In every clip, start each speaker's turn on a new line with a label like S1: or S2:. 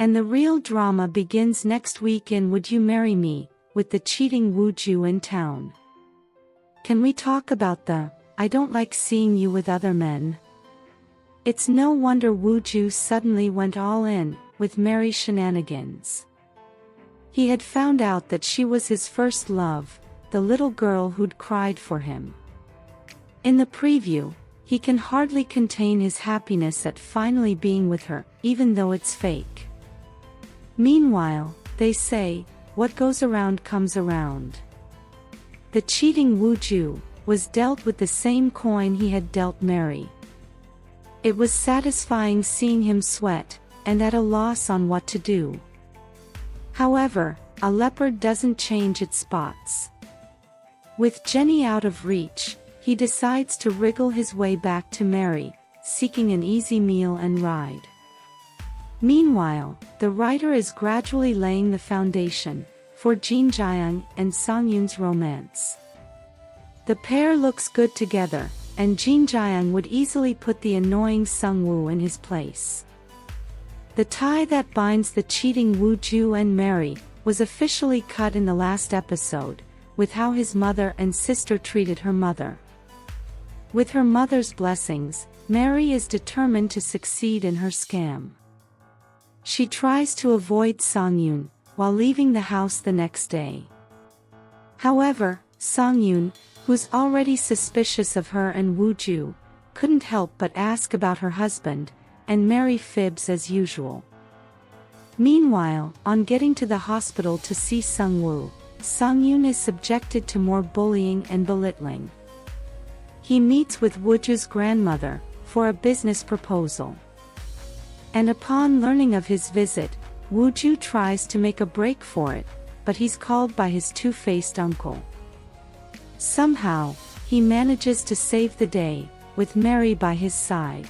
S1: And the real drama begins next week in Would You Marry Me, with the cheating WooJu in town. Can we talk about the I don't like seeing you with other men? It's no wonder WooJu suddenly went all in, with MeRi shenanigans. He had found out that she was his first love, the little girl who'd cried for him. In the preview, he can hardly contain his happiness at finally being with her, even though it's fake. Meanwhile, they say, what goes around comes around. The cheating WooJu was dealt with the same coin he had dealt MeRi. It was satisfying seeing him sweat, and at a loss on what to do. However, a leopard doesn't change its spots. With Jenny out of reach, he decides to wriggle his way back to MeRi, seeking an easy meal and ride. Meanwhile, the writer is gradually laying the foundation for Jin Jaeyoung and Song-yoon's romance. The pair looks good together, and Jin Jaeyoung would easily put the annoying Sung-woo in his place. The tie that binds the cheating WooJu and MeRi was officially cut in the last episode, with how his mother and sister treated her mother. With her mother's blessings, MeRi is determined to succeed in her scam. She tries to avoid Song-yoon, while leaving the house the next day. However, Song-yoon, who's already suspicious of her and WooJu, couldn't help but ask about her husband, and MeRi fibs as usual. Meanwhile, on getting to the hospital to see Sung-woo, Song-yoon is subjected to more bullying and belittling. He meets with WooJu's grandmother for a business proposal. And upon learning of his visit, WooJu tries to make a break for it, but he's called by his two-faced uncle. Somehow, he manages to save the day, with MeRi by his side.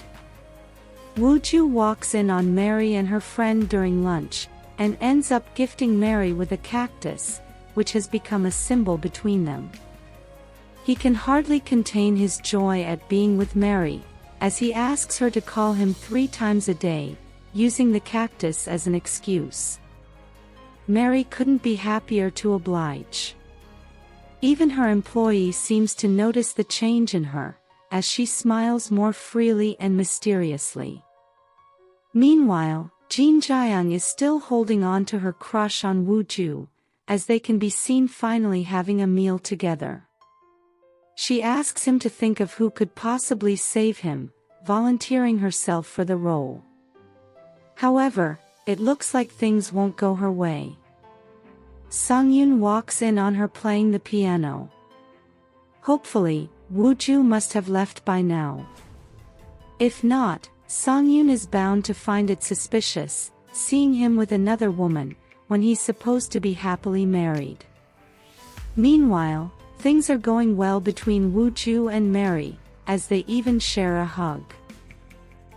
S1: WooJu walks in on MeRi and her friend during lunch, and ends up gifting MeRi with a cactus, which has become a symbol between them. He can hardly contain his joy at being with MeRi, as he asks her to call him 3 times a day, using the cactus as an excuse. MeRi couldn't be happier to oblige. Even her employee seems to notice the change in her, as she smiles more freely and mysteriously. Meanwhile, Jin Jaeyoung is still holding on to her crush on WooJu, as they can be seen finally having a meal together. She asks him to think of who could possibly save him, volunteering herself for the role. However, it looks like things won't go her way. Song-yoon walks in on her playing the piano. Hopefully, WooJu must have left by now. If not, Song-yoon is bound to find it suspicious, seeing him with another woman, when he's supposed to be happily married. Meanwhile, things are going well between WooJu and MeRi, as they even share a hug.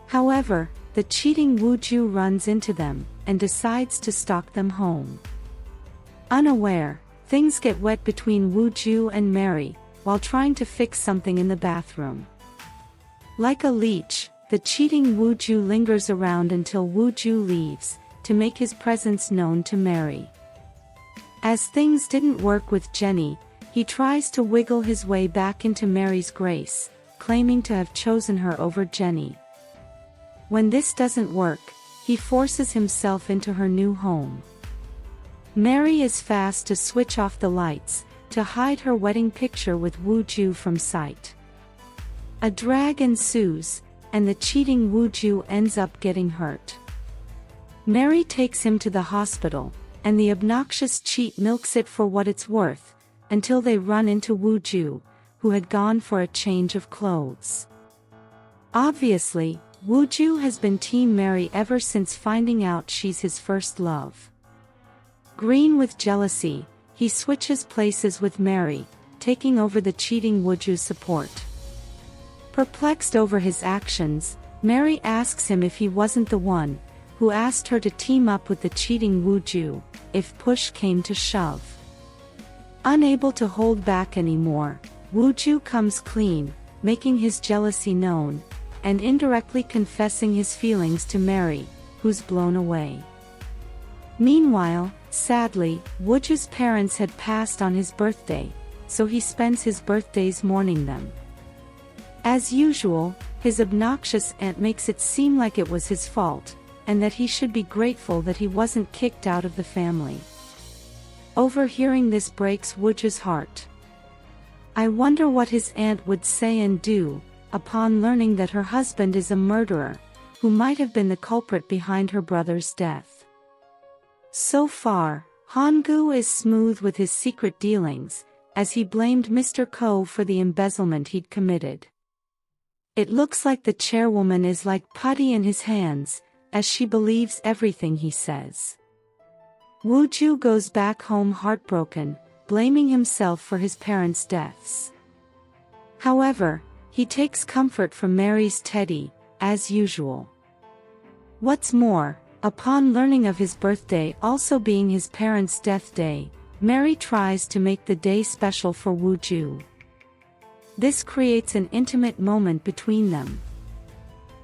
S1: However, the cheating WooJu runs into them, and decides to stalk them home. Unaware, things get wet between WooJu and MeRi, while trying to fix something in the bathroom. Like a leech, the cheating WooJu lingers around until WooJu leaves, to make his presence known to MeRi. As things didn't work with Jenny, he tries to wiggle his way back into MeRi's grace, claiming to have chosen her over Jenny. When this doesn't work, he forces himself into her new home. MeRi is fast to switch off the lights, to hide her wedding picture with WooJu from sight. A drag ensues, and the cheating WooJu ends up getting hurt. MeRi takes him to the hospital, and the obnoxious cheat milks it for what it's worth, until they run into WooJu, who had gone for a change of clothes. Obviously, WooJu has been Team MeRi ever since finding out she's his first love. Green with jealousy, he switches places with MeRi, taking over the cheating WooJu's support. Perplexed over his actions, MeRi asks him if he wasn't the one who asked her to team up with the cheating WooJu, if push came to shove. Unable to hold back anymore, WooJu comes clean, making his jealousy known, and indirectly confessing his feelings to MeRi, who's blown away. Meanwhile, sadly, WooJu's parents had passed on his birthday, so he spends his birthdays mourning them. As usual, his obnoxious aunt makes it seem like it was his fault, and that he should be grateful that he wasn't kicked out of the family. Overhearing this breaks WooJu's heart. I wonder what his aunt would say and do, upon learning that her husband is a murderer, who might have been the culprit behind her brother's death. So far, Honggu is smooth with his secret dealings, as he blamed Mr. Ko for the embezzlement he'd committed. It looks like the chairwoman is like putty in his hands, as she believes everything he says. WooJu goes back home heartbroken, blaming himself for his parents' deaths. However, he takes comfort from MeRi's teddy, as usual. What's more, upon learning of his birthday also being his parents' death day, MeRi tries to make the day special for WooJu. This creates an intimate moment between them.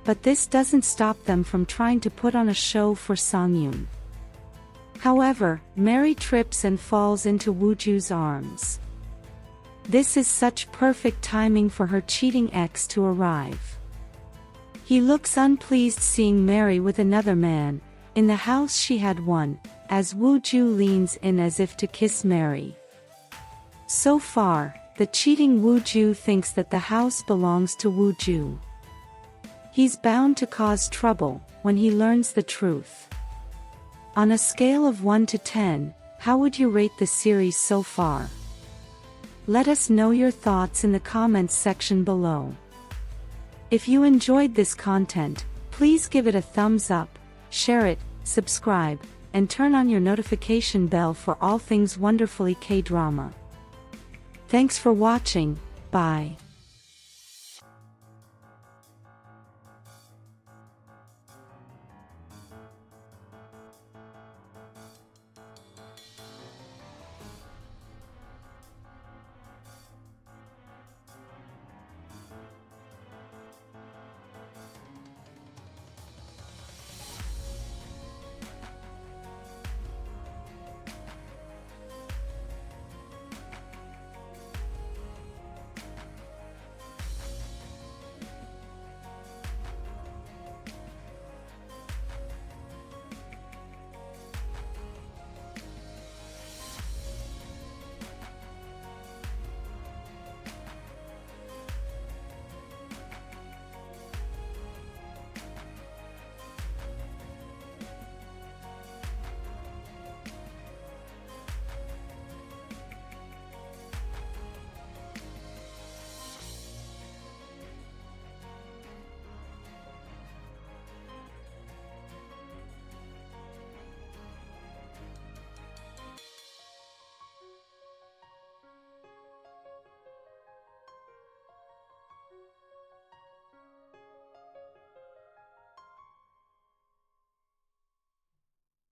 S1: But this doesn't stop them from trying to put on a show for Songyun. However, MeRi trips and falls into WooJu's arms. This is such perfect timing for her cheating ex to arrive. He looks unpleased seeing MeRi with another man, in the house she had won, as WooJu leans in as if to kiss MeRi. So far, the cheating WooJu thinks that the house belongs to WooJu. He's bound to cause trouble when he learns the truth. On a scale of 1 to 10, how would you rate the series so far? Let us know your thoughts in the comments section below. If you enjoyed this content, please give it a thumbs up, share it, subscribe, and turn on your notification bell for all things wonderfully K-drama. Thanks for watching, bye.